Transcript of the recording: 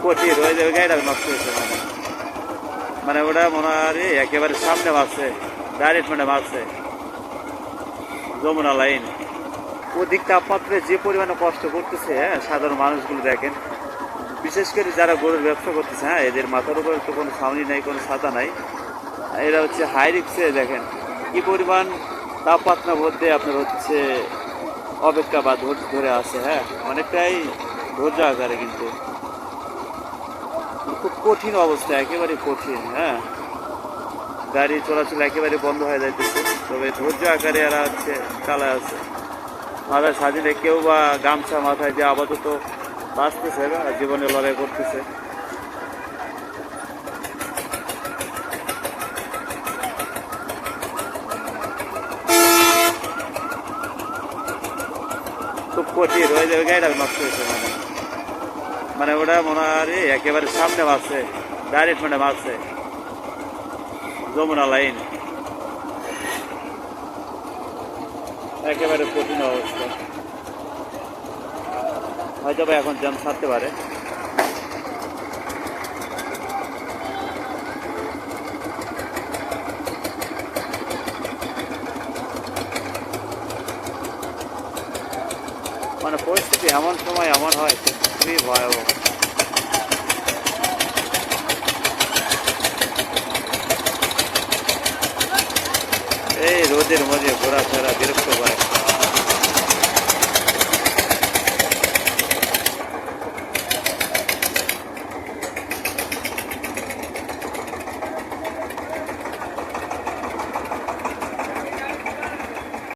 কঠিন ওই যে ওই গাড়িটা নষ্ট হয়েছে মানে ওটা মনে হয় একেবারে সামনে মারছে, ডাইরেক্ট মানে মারছে যমুনা লাইন। অধিক তাপমাত্রায় যে পরিমাণে কষ্ট করতেছে হ্যাঁ সাধারণ মানুষগুলো দেখেন, বিশেষ করে যারা গরুর ব্যবসা করতেছে হ্যাঁ এদের মাথার উপরে তো কোনো ছাউনি নাই, কোনো ছাতা নাই, এরা হচ্ছে হাই রিক্সে দেখেন কি পরিমাণ তাপমাত্রার মধ্যে আপনার হচ্ছে অপেক্ষা বা ধৈর্য ধরে আছে। হ্যাঁ অনেকটাই ধৈর্য আকারে, কিন্তু খুব কঠিন অবস্থা, একেবারে কঠিন। হ্যাঁ গাড়ি চলাচল একেবারে বন্ধ হয়ে যাইতেছে, তবে ধৈর্য আকারে এরা হচ্ছে চালায় আছে। মাথায় সাজিলে কেউ বা গামছা মাথায় যে আপাতত বাঁচতেছে, জীবনে লড়াই করতেছে। খুব কঠিন ওই যে ওই গাড়িটা নষ্ট হয়েছে মানে ওটা মনে হয় একেবারে সামনে মারছে, ডাইরেক্ট মানে মারছে যমুনা লাইন। একেবারে কঠিন অবস্থা, হয়তো বা এখন জ্যাম ছাড়তে পারে। মানে পরিস্থিতি এমন সময় এমন হয়, খুবই ভয়াবহ। এই রোদের মধ্যে ঘোরাফেরা বিরক্ত করে।